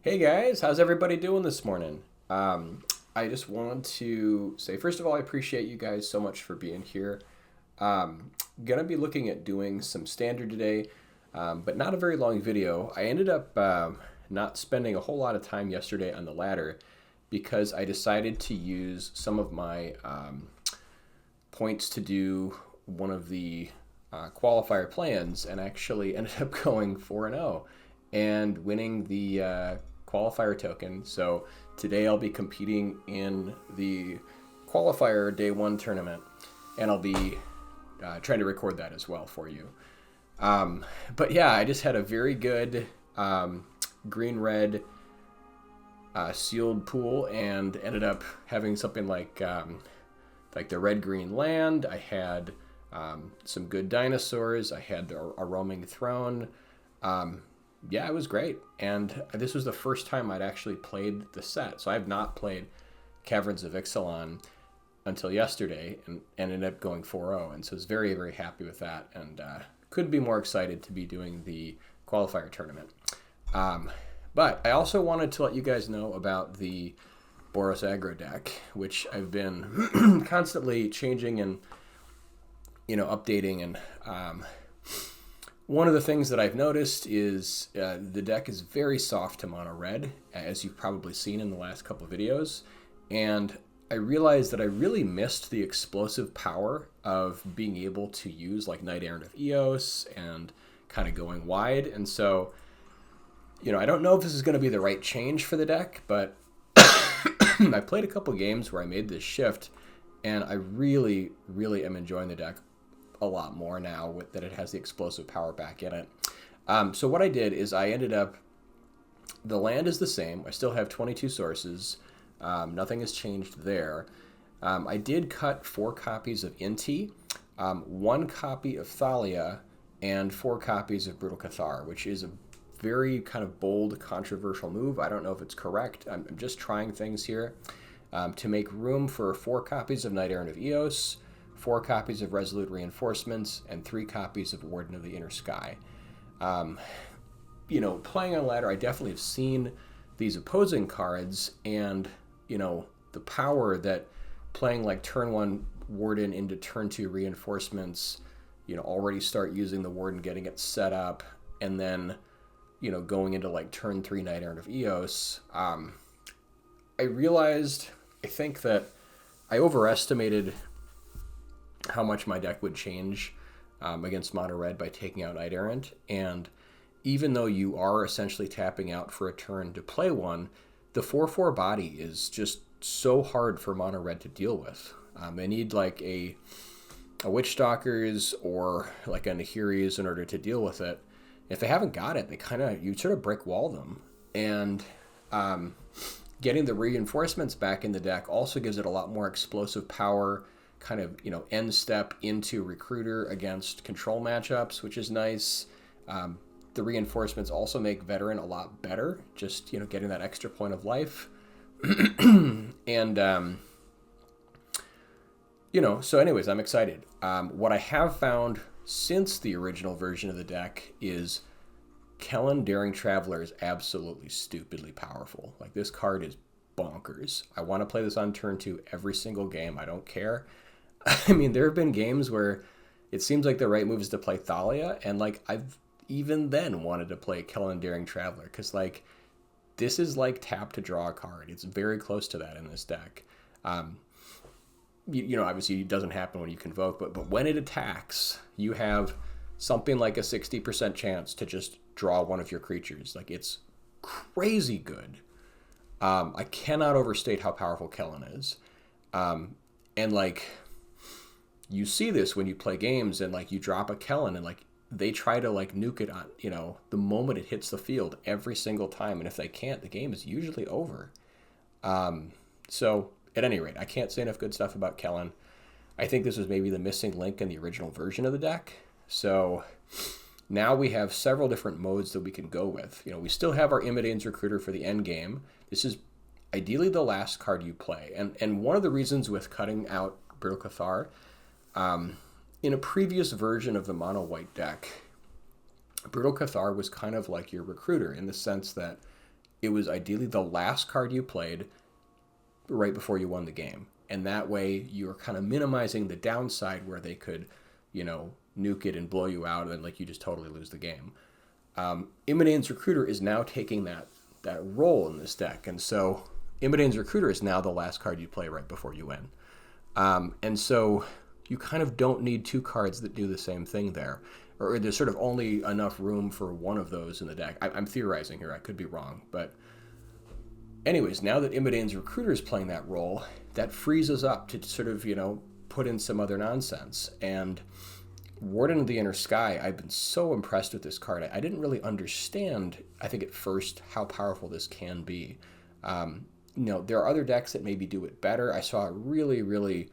Hey guys, how's everybody doing this morning? I just want to say, first of all, I appreciate you guys so much for being here. Gonna be looking at doing some standard today, but not a very long video. I ended up not spending a whole lot of time yesterday on the ladder because I decided to use some of my points to do one of the qualifier plans and actually ended up going 4-0 and winning the qualifier token. So today I'll be competing in the qualifier day one tournament, and I'll be trying to record that as well for you. But yeah, I just had a very good green-red sealed pool and ended up having something like the red-green land. I had some good dinosaurs. I had a roaming throne. Yeah, it was great. And this was the first time I'd actually played the set. So I have not played Caverns of Ixalan until yesterday and ended up going 4-0. And so I was very, very happy with that and couldn't be more excited to be doing the qualifier tournament. But I also wanted to let you guys know about the Boros aggro deck, which I've been constantly changing and updating. And one of the things that I've noticed is the deck is very soft to mono red, as you've probably seen in the last couple of videos. And I realized that I really missed the explosive power of being able to use like Knight Errant of Eos and kind of going wide. And so, I don't know if this is going to be the right change for the deck, but I played a couple games where I made this shift, and I really, really am enjoying the deck a lot more now that it has the explosive power back in it. So what I did is I ended up, the land is the same. I still have 22 sources. Nothing has changed there. I did cut 4 copies of Inti, 1 copy of Thalia, and 4 copies of Brutal Cathar, which is a very kind of bold, controversial move. I don't know if it's correct. I'm just trying things here to make room for 4 copies of Knight Errant of Eos, 4 copies of Resolute Reinforcements, and 3 copies of Warden of the Inner Sky. Playing on ladder, I definitely have seen these opposing cards, and the power that playing like turn 1 Warden into turn 2 Reinforcements, already start using the Warden, getting it set up, and then going into like turn 3 Knight Errant of Eos. I realized, I think that I overestimated how much my deck would change against mono red by taking out Knight Errant. And even though you are essentially tapping out for a turn to play one, the 4/4 body is just so hard for mono red to deal with. They need like a Witch Stalkers or like a Nahiri's in order to deal with it. If they haven't got it, you sort of brick wall them. And getting the reinforcements back in the deck also gives it a lot more explosive power, kind of, end step into Recruiter against control matchups, which is nice. The reinforcements also make Veteran a lot better, just, getting that extra point of life. And, so anyways, I'm excited. What I have found since the original version of the deck is Kellen Daring Traveler is absolutely stupidly powerful. Like, this card is bonkers. I want to play this on turn 2 every single game. I don't care. I mean, there have been games where it seems like the right move is to play Thalia, and like I've even then wanted to play Kellen Daring Traveler because like this is like tap to draw a card. It's very close to that in this deck. Obviously it doesn't happen when you convoke, but when it attacks, you have something like a 60% chance to just draw one of your creatures. Like, it's crazy good. I cannot overstate how powerful Kellen is. And like, you see this when you play games and like you drop a Kellen and like they try to like nuke it on, the moment it hits the field every single time. And if they can't, the game is usually over. So at any rate, I can't say enough good stuff about Kellen. I think this was maybe the missing link in the original version of the deck. So now we have several different modes that we can go with. We still have our Imidane's Recruiter for the end game. This is ideally the last card you play. And one of the reasons with cutting out Brutal Cathar, in a previous version of the mono white deck, Brutal Cathar was kind of like your Recruiter in the sense that it was ideally the last card you played right before you won the game. And that way you're kind of minimizing the downside where they could, you know, nuke it and blow you out, and then like you just totally lose the game. Immodane's Recruiter is now taking that role in this deck, and so Immodane's Recruiter is now the last card you play right before you win. And so you kind of don't need two cards that do the same thing there, or there's sort of only enough room for one of those in the deck. I'm theorizing here, I could be wrong, but anyways, now that Immodane's Recruiter is playing that role, that frees us up to sort of, you know, put in some other nonsense. And Warden of the Inner Sky, I've been so impressed with this card. I didn't really understand, I think at first, how powerful this can be. You know, there are other decks that maybe do it better. I saw a really, really,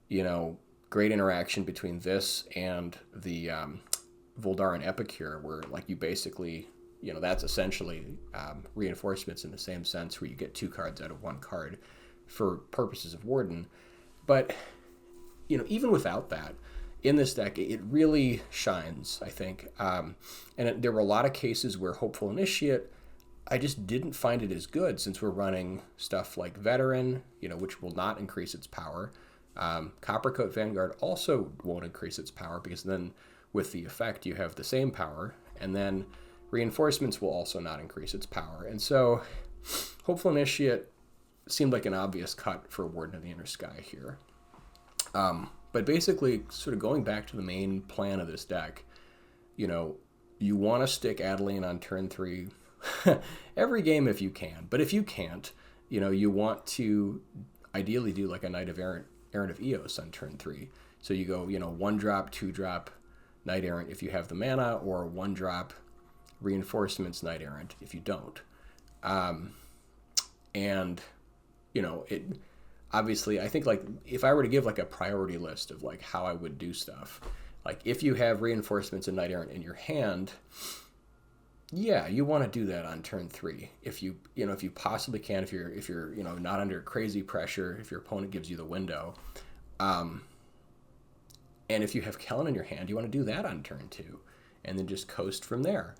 you know, great interaction between this and the Voldaren Epicure, where like you basically, you know, that's essentially reinforcements in the same sense, where you get two cards out of one card for purposes of Warden. But, you know, even without that, in this deck, it really shines, I think. There were a lot of cases where Hopeful Initiate, I just didn't find it as good, since we're running stuff like Veteran, you know, which will not increase its power. Coppercoat Vanguard also won't increase its power, because then with the effect you have the same power, and then Reinforcements will also not increase its power. And so Hopeful Initiate seemed like an obvious cut for Warden of the Inner Sky here. But basically, sort of going back to the main plan of this deck, you know, you want to stick Adeline on turn 3 every game if you can. But if you can't, you know, you want to ideally do like a Knight of Errant of Eos on turn 3. So you go, you know, 1-drop, 2-drop Knight Errant if you have the mana, or 1-drop Reinforcements Knight Errant if you don't. And, you know, it obviously, I think, like, if I were to give like a priority list of like how I would do stuff, like if you have Reinforcements and Knight Errant in your hand, yeah, you want to do that on turn 3 if you know, if you possibly can, if you're you know, not under crazy pressure, if your opponent gives you the window. And if you have Kellen in your hand, you want to do that on turn 2 and then just coast from there.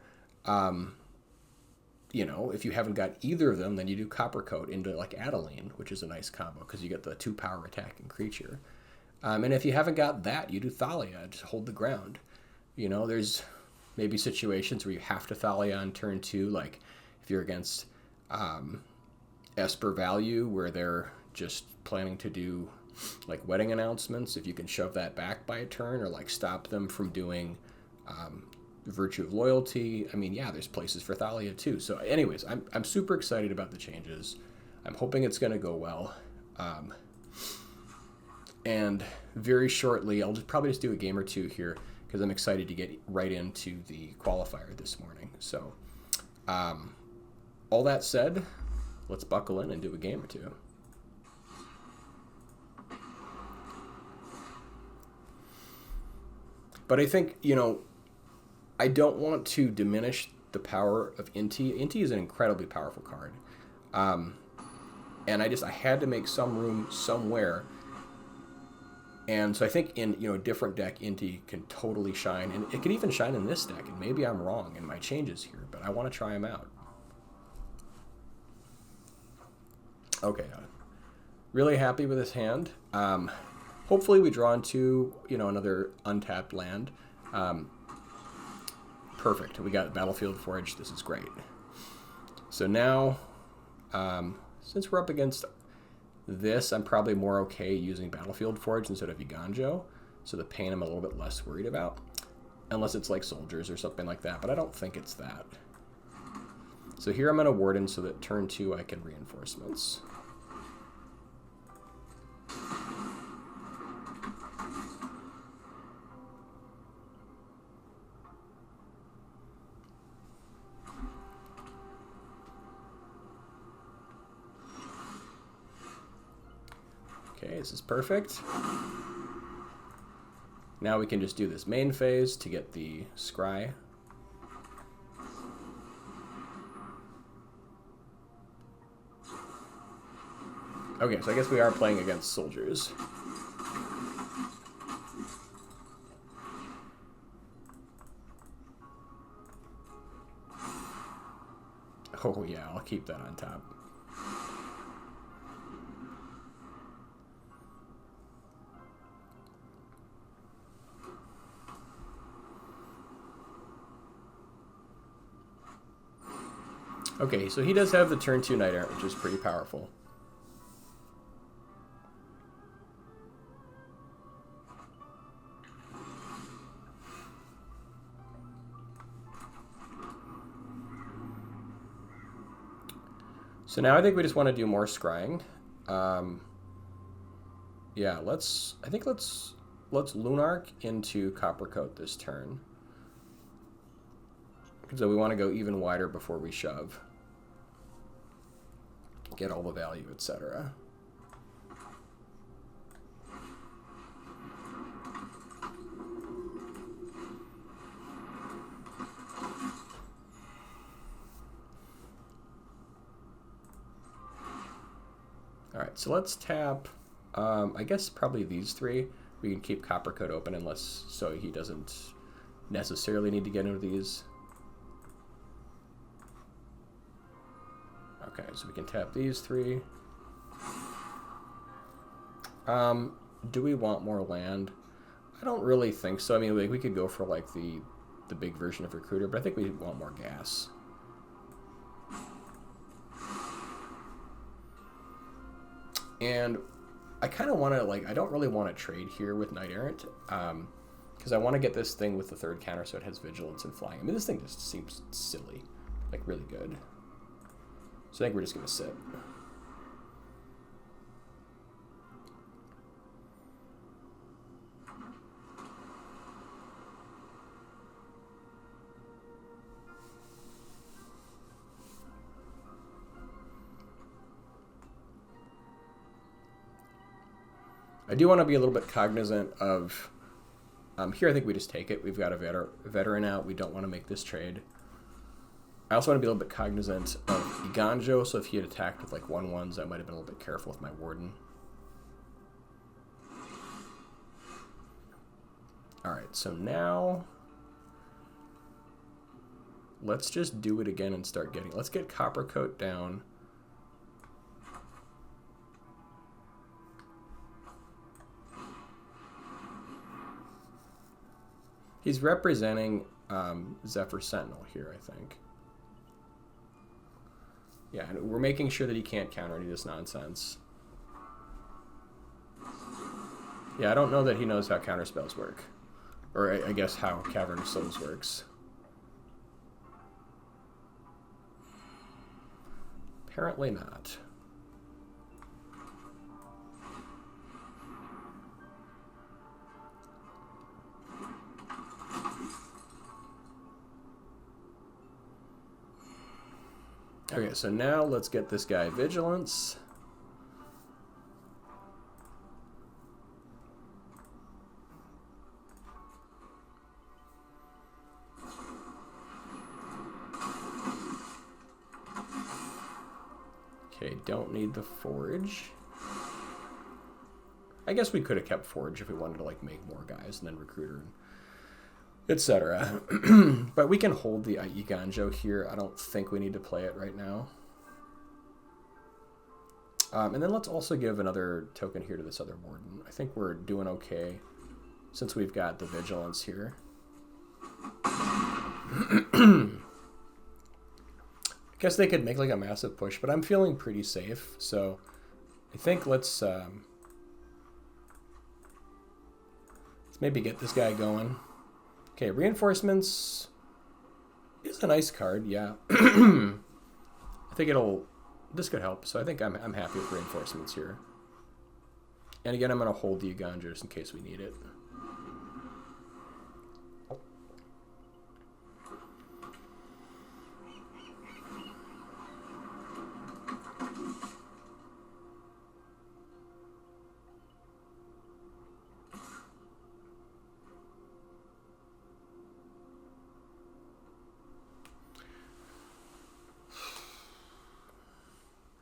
You know, if you haven't got either of them, then you do Coppercoat into like Adeline, which is a nice combo because you get the 2-power attacking creature. And if you haven't got that, you do Thalia, just hold the ground. You know, there's maybe situations where you have to Thalia on turn 2, like if you're against Esper Value, where they're just planning to do like wedding announcements. If you can shove that back by a turn, or like stop them from doing Virtue of Loyalty. I mean, yeah, there's places for Thalia too. So anyways, I'm super excited about the changes. I'm hoping it's going to go well. And very shortly, I'll probably just do a game or two here, because I'm excited to get right into the qualifier this morning. So all that said, let's buckle in and do a game or two. But I think, you know, I don't want to diminish the power of Inti. Inti is an incredibly powerful card. And I had to make some room somewhere. And so I think in, you know, a different deck, Inti can totally shine. And it can even shine in this deck. And maybe I'm wrong in my changes here, but I want to try them out. Okay. Really happy with this hand. Hopefully we draw into, you know, another untapped land. Perfect. We got Battlefield Forge. This is great. So now, since we're up against this, I'm probably more okay using Battlefield Forge instead of Yiganjo. So the pain I'm a little bit less worried about. Unless it's like Soldiers or something like that. But I don't think it's that. So here I'm going to Warden so that turn 2 I can Reinforcements. Okay, this is perfect. Now we can just do this main phase to get the Scry. Okay, so I guess we are playing against Soldiers. Oh yeah, I'll keep that on top. Okay, so he does have the turn 2 Knight Errant, which is pretty powerful. So now I think we just want to do more scrying. Yeah, let's Lunarch into Coppercoat this turn. So we want to go even wider before we shove. Get all the value, etc. All right, so let's tap, I guess probably these three. We can keep Coppercoat open unless, so he doesn't necessarily need to get into these. Okay, so we can tap these three. Do we want more land? I don't really think so. I mean, we could go for like the big version of Recruiter, but I think we want more gas. And I kind of want to, like, I don't really want to trade here with Knight Errant, because I want to get this thing with the third counter so it has Vigilance and Flying. I mean, this thing just seems silly, like really good. So I think we're just going to sit. I do want to be a little bit cognizant of, here I think we just take it. We've got a veteran out. We don't want to make this trade. I also want to be a little bit cognizant of Iganjo, so if he had attacked with like 1/1s, I might have been a little bit careful with my Warden. Alright, so now let's just do it again and start getting, let's get Coppercoat down. He's representing Zephyr Sentinel here, I think. Yeah, and we're making sure that he can't counter any of this nonsense. Yeah, I don't know that he knows how counter spells work. Or I guess how Cavern of Souls works. Apparently not. Okay, so now let's get this guy Vigilance. Okay, don't need the Forge. I guess we could have kept Forge if we wanted to like make more guys and then Recruiter, etc. But we can hold the Iganjo here. I don't think we need to play it right now. And then let's also give another token here to this other Warden. I think we're doing okay since we've got the Vigilance here. I guess they could make like a massive push, but I'm feeling pretty safe. So I think let's maybe get this guy going. Okay, Reinforcements is a nice card, yeah. I think this could help, so I think I'm happy with Reinforcements here. And again, I'm going to hold the Iganjo just in case we need it.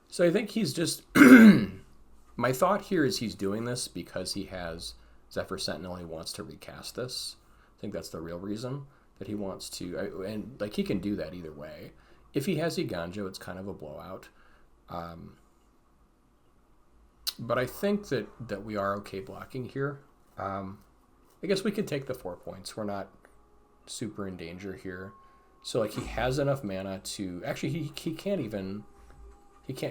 So I think he's just, my thought here is he's doing this because he has Zephyr Sentinel. He wants to recast this. I think that's the real reason that he wants to, and like he can do that either way. If he has Iganjo, it's kind of a blowout. But I think that we are okay blocking here. I guess we could take the 4 points. We're not super in danger here. So like he has enough mana to actually he can't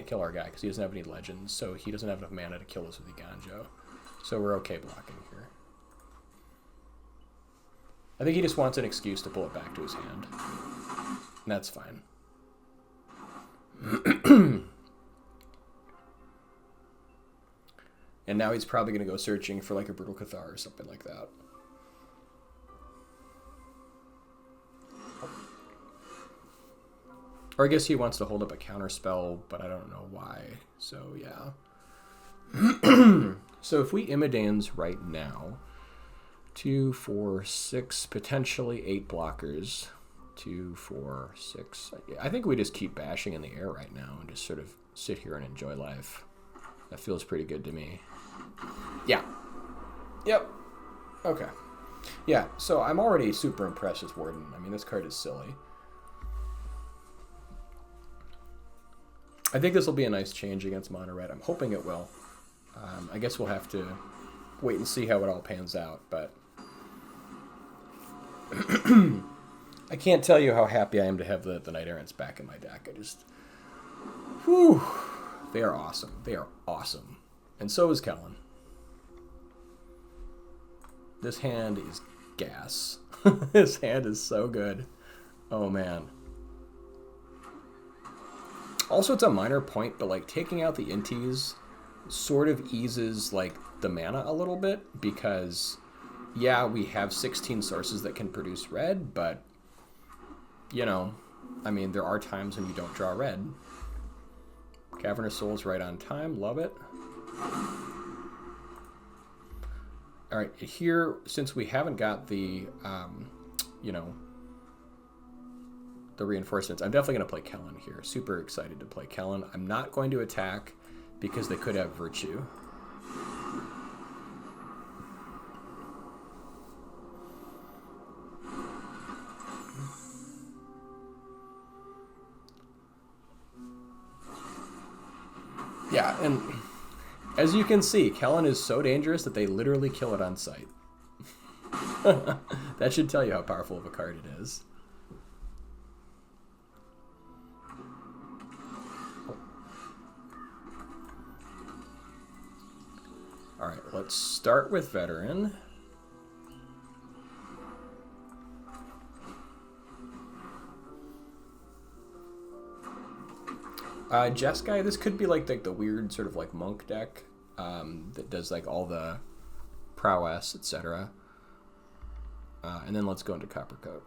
kill our guy because he doesn't have any legends, so he doesn't have enough mana to kill us with Iganjo. So we're okay blocking here. I think he just wants an excuse to pull it back to his hand. And that's fine. And now he's probably going to go searching for like a Brutal Cathar or something like that. Or I guess he wants to hold up a counter spell, but I don't know why. So yeah. So if we Immodanes right now, 2, 4, 6, potentially 8 blockers. 2, 4, 6. I think we just keep bashing in the air right now and just sort of sit here and enjoy life. That feels pretty good to me. Yeah. Yep. Okay. Yeah, so I'm already super impressed with Warden. I mean, this card is silly. I think this will be a nice change against Mono Red. I'm hoping it will. I guess we'll have to wait and see how it all pans out, but I can't tell you how happy I am to have the Knight Errants back in my deck. I just, whew, they are awesome. They are awesome. And so is Kellen. This hand is gas. This hand is so good. Oh, man. Also, it's a minor point, but like taking out the Inties sort of eases like the mana a little bit because, yeah, we have 16 sources that can produce red, but, you know, I mean, there are times when you don't draw red. Cavern of Souls right on time. Love it. All right, here, since we haven't got the, you know, the reinforcements, I'm definitely going to play Kellen here. Super excited to play Kellen. I'm not going to attack because they could have Virtue. Yeah, and as you can see, Kellen is so dangerous that they literally kill it on sight. That should tell you how powerful of a card it is. All right, let's start with Veteran. Jeskai, this could be like the weird sort of like monk deck that does like all the prowess, etc. And then let's go into Coppercoat.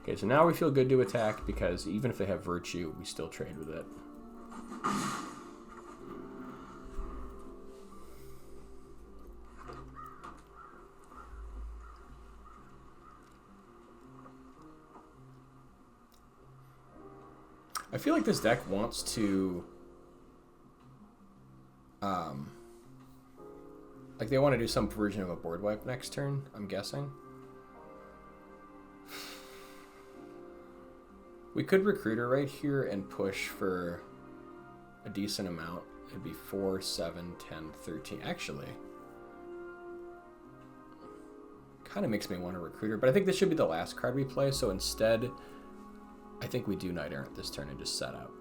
Okay, so now we feel good to attack because even if they have Virtue, we still trade with it. I feel like this deck wants to, like they want to do some version of a board wipe next turn, I'm guessing. We could Recruiter right here and push for a decent amount. It'd be 4, 7, 10, 13. Actually, kind of makes me want a Recruiter, but I think this should be the last card we play, so instead, I think we do Knight Errant this turn and just set up.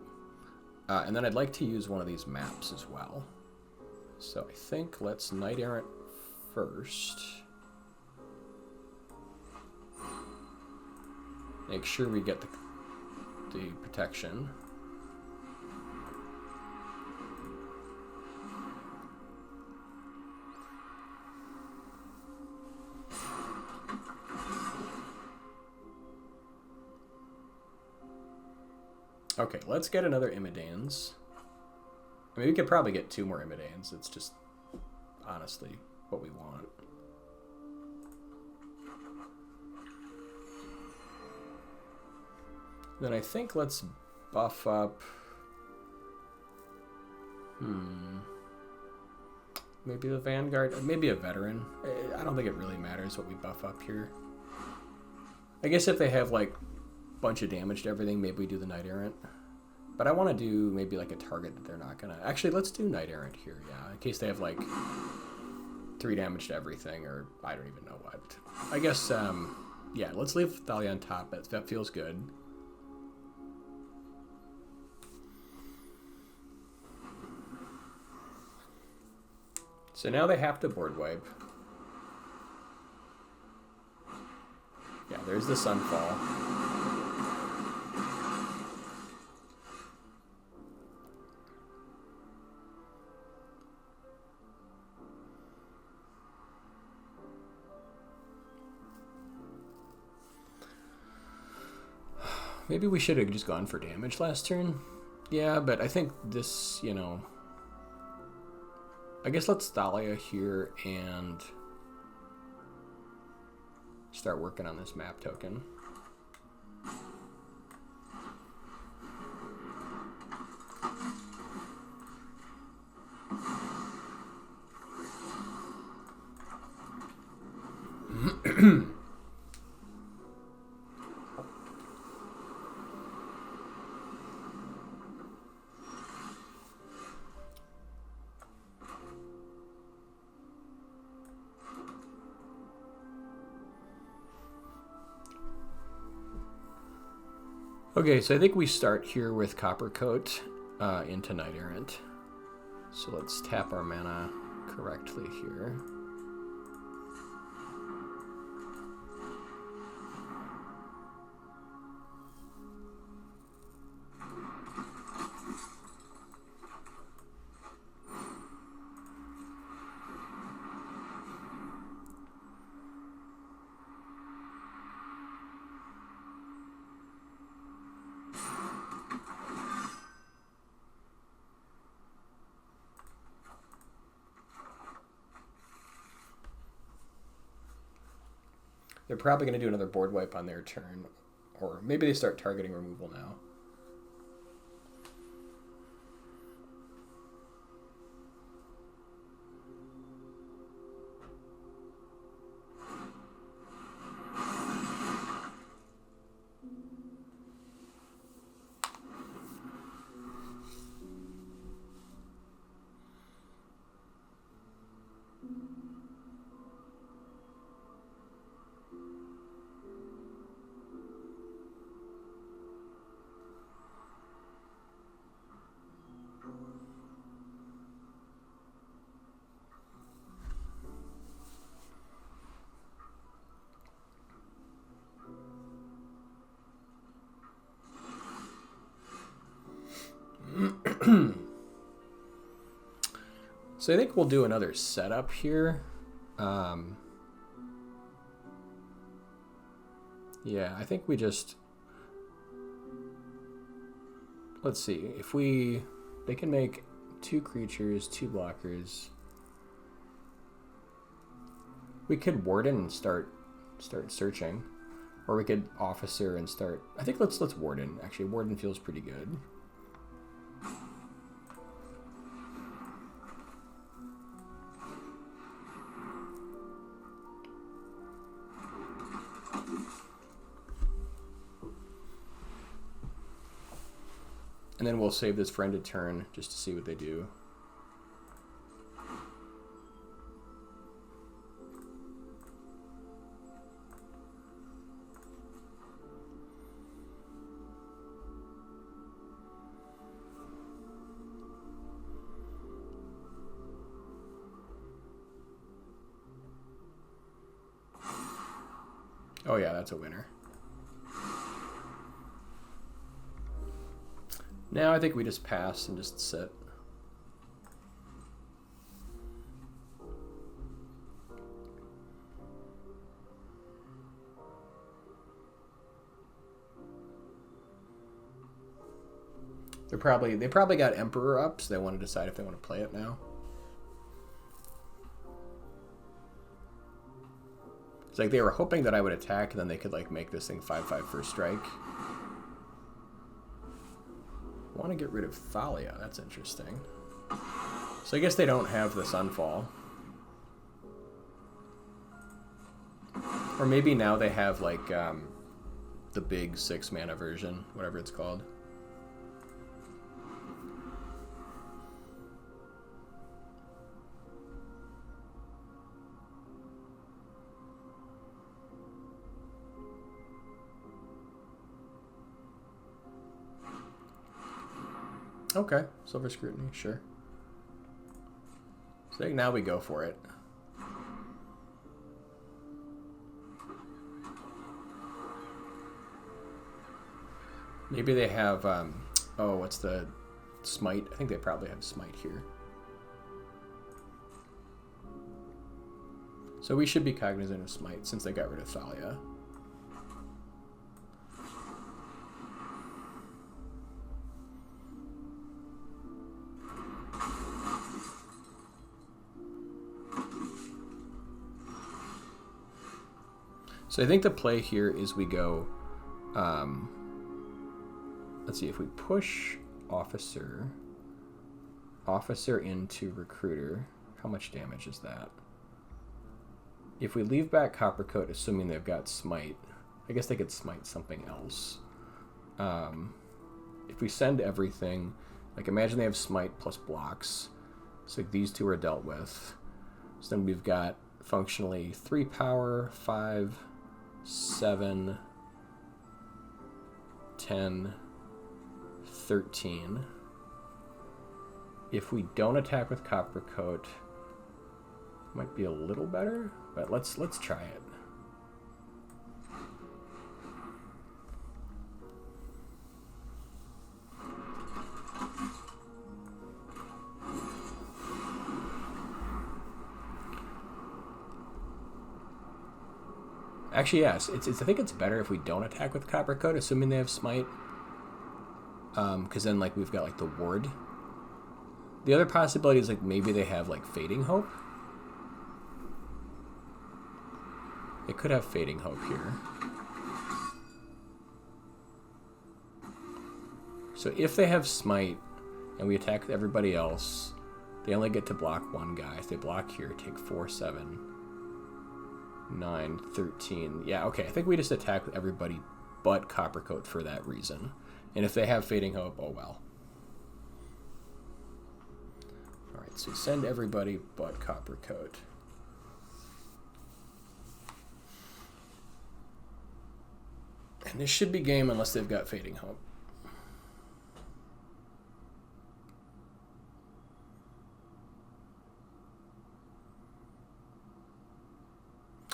And then I'd like to use one of these maps as well. So I think let's Knight Errant first. Make sure we get the protection. Okay, let's get another Immodanes. I mean, we could probably get 2 more Immodanes. It's just, honestly, what we want. Then I think let's buff up... Maybe the Vanguard, maybe a Veteran. I don't think it really matters what we buff up here. I guess if they have like a bunch of damage to everything, maybe we do the Knight Errant. But I want to do maybe like a target that they're not gonna. Actually, let's do Knight Errant here, yeah, in case they have like 3 damage to everything, or I don't even know what. I guess, yeah, let's leave Thalia on top. That feels good. So now they have to board wipe. Yeah, there's the Sunfall. Maybe we should have just gone for damage last turn. Yeah, but I think this, you know... I guess let's Thalia here and start working on this map token. Okay, so I think we start here with Coppercoat into Knight Errant. So let's tap our mana correctly here. They're probably going to do another board wipe on their turn, or maybe they start targeting removal now. So I think we'll do another setup here. Yeah, I think we just... Let's see. If we... They can make 2 creatures, 2 blockers. We could Warden and start searching. Or we could Officer and start... I think let's Warden. Actually, Warden feels pretty good. And then we'll save this for end of turn just to see what they do. Oh yeah, that's a winner. Now I think we just pass and just sit. They probably got Emperor up, so they want to decide if they want to play it now. It's like they were hoping that I would attack, and then they could like make this thing 5/5 first strike. I want to get rid of Thalia. That's interesting. So I guess they don't have the Sunfall. Or maybe now they have, like, the big 6-mana version, whatever it's called. Okay, Silver Scrutiny, sure. So now we go for it. Maybe they have, oh, what's the Smite? I think they probably have Smite here. So we should be cognizant of Smite since they got rid of Thalia. So I think the play here is we go, let's see, if we push Officer into Recruiter, how much damage is that? If we leave back Coppercoat, assuming they've got Smite, I guess they could Smite something else. If we send everything, like imagine they have Smite plus blocks, so these two are dealt with. So then we've got functionally 3 power, 5, 7, 10, 13. If we don't attack with Coppercoat, might be a little better, but let's try it. Actually, yes. I think it's better if we don't attack with Coppercoat, assuming they have Smite. Because then, like, we've got, like, the Ward. The other possibility is, like, maybe they have, like, Fading Hope. They could have Fading Hope here. So if they have Smite, and we attack everybody else, they only get to block one guy. If they block here, take 4, 7... 9, 13. Yeah, okay. I think we just attack everybody but Coppercoat for that reason. And if they have Fading Hope, oh well. Alright, so we send everybody but Coppercoat. And this should be game unless they've got Fading Hope.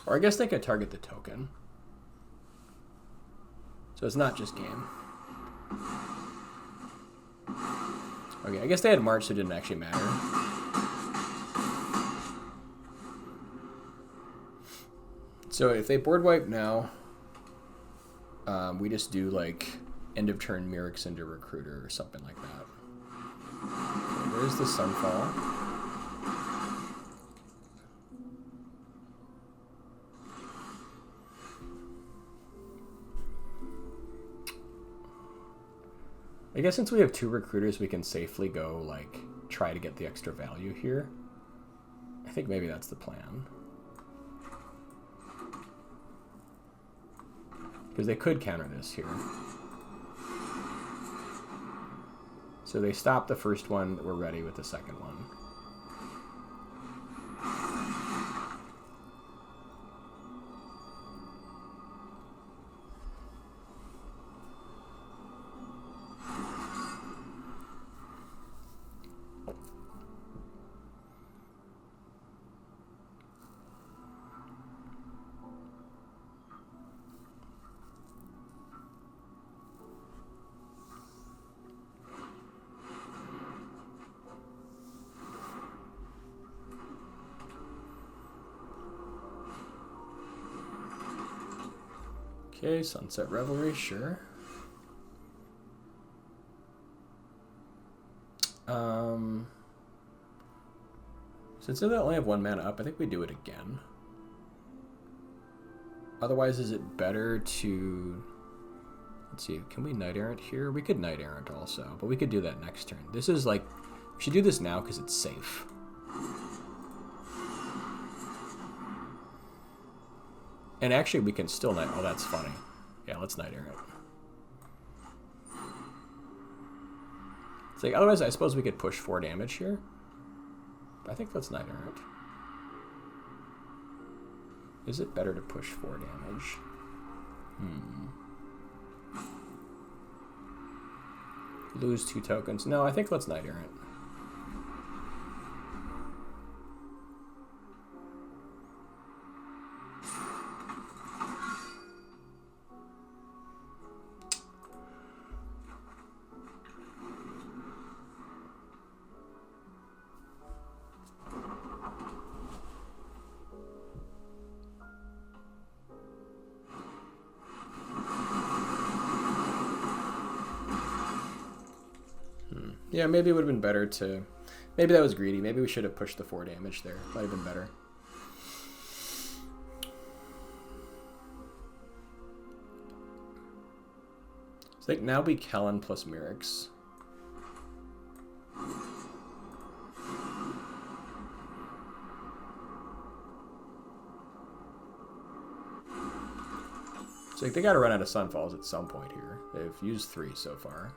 Or I guess they could target the token. So it's not just game. Okay, I guess they had March, so it didn't actually matter. So if they board wipe now, we just do like end of turn Mirrex into Recruiter or something like that. Okay, there's the Sunfall. I guess since we have 2 Recruiters, we can safely go, like, try to get the extra value here. I think maybe that's the plan. Because they could counter this here. So they stop the first one, we're ready with the second one. Okay, Sunset Revelry, sure. Since they only have 1 mana up, I think we do it again. Otherwise, is it better to... Let's see, can we Knight Errant here? We could Knight Errant also, but we could do that next turn. This is We should do this now because it's safe. And actually, we can still Knight. Oh, that's funny. Yeah, let's Knight Errant. It's like, otherwise, I suppose we could push 4 damage here. But I think let's Knight Errant. Is it better to push 4 damage? Lose 2 tokens. No, I think let's Knight Errant. Yeah, maybe it would have been better to... Maybe that was greedy. Maybe we should have pushed the 4 damage there. Might have been better. So I think now we Kellen plus Mirix. So they got to run out of Sunfalls at some point here. They've used 3 so far.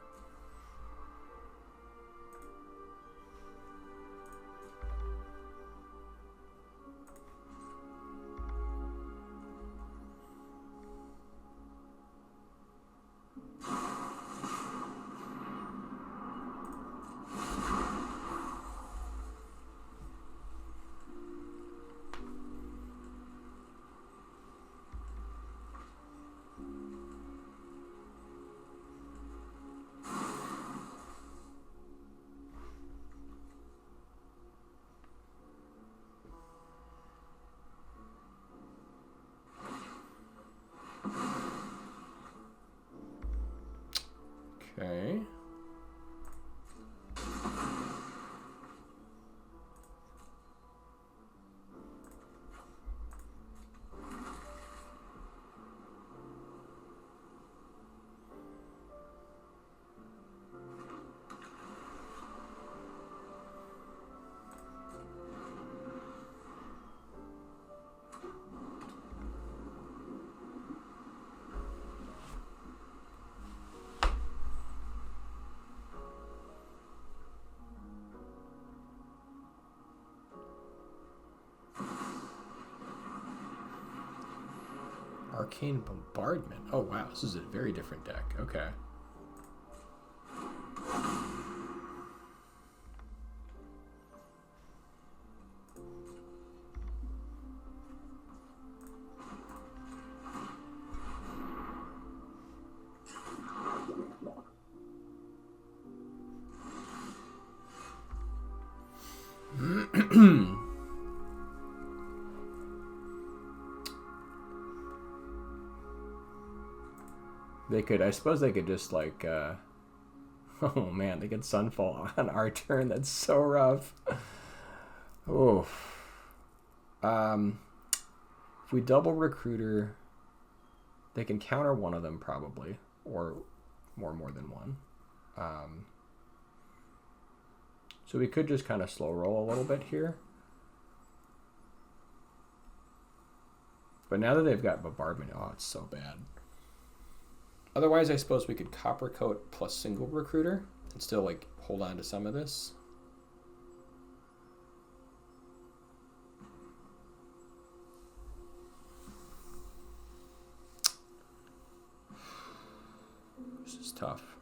Okay. Arcane Bombardment. Oh, wow. This is a very different deck. Okay. They could, I suppose they could just like, oh man, they could Sunfall on our turn. That's so rough. Oh. If we double Recruiter, they can counter one of them probably, or more than one. So we could just kind of slow roll a little bit here. But now that they've got Bombardment, oh, it's so bad. Otherwise, I suppose we could Copper Coat plus single Recruiter and still like hold on to some of this. This is tough.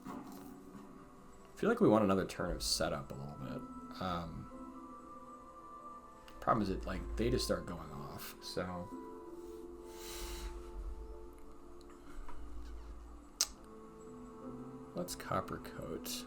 I feel like we want another turn of setup a little bit. Problem is that like they just start going off, so let's Copper Coat.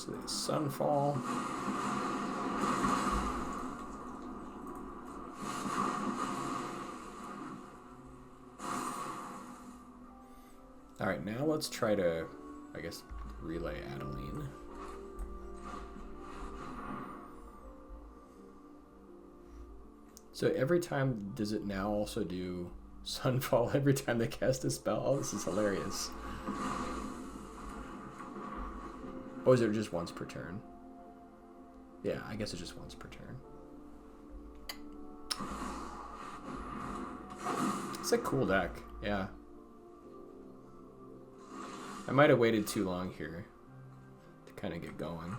So the Sunfall. All right, now let's try to, I guess, relay Adeline. So every time, does it now also do Sunfall every time they cast a spell? Oh, this is hilarious. Oh, is it just once per turn? Yeah, I guess it's just once per turn. It's a cool deck, yeah. I might have waited too long here to kind of get going.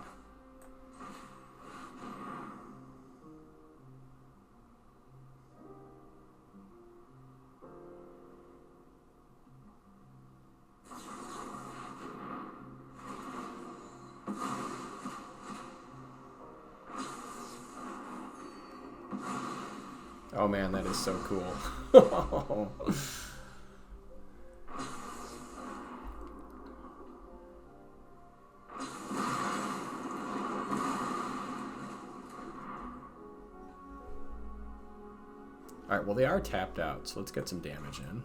Oh man, that is so cool. Alright, well they are tapped out, so let's get some damage in.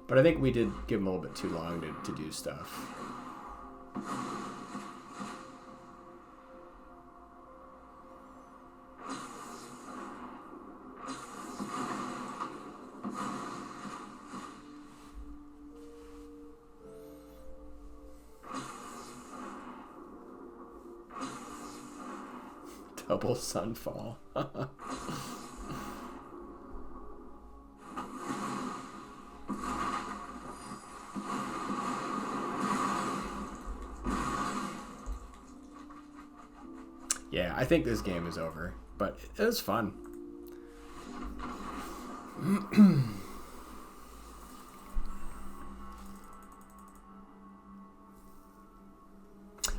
But I think we did give him a little bit too long to do stuff. Double Sunfall. Yeah, I think this game is over, but it was fun.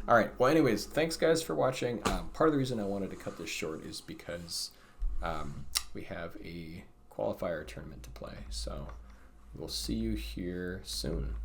All right. Well, anyways, thanks guys for watching. Part of the reason I wanted to cut this short is because we have a qualifier tournament to play. So we'll see you here soon.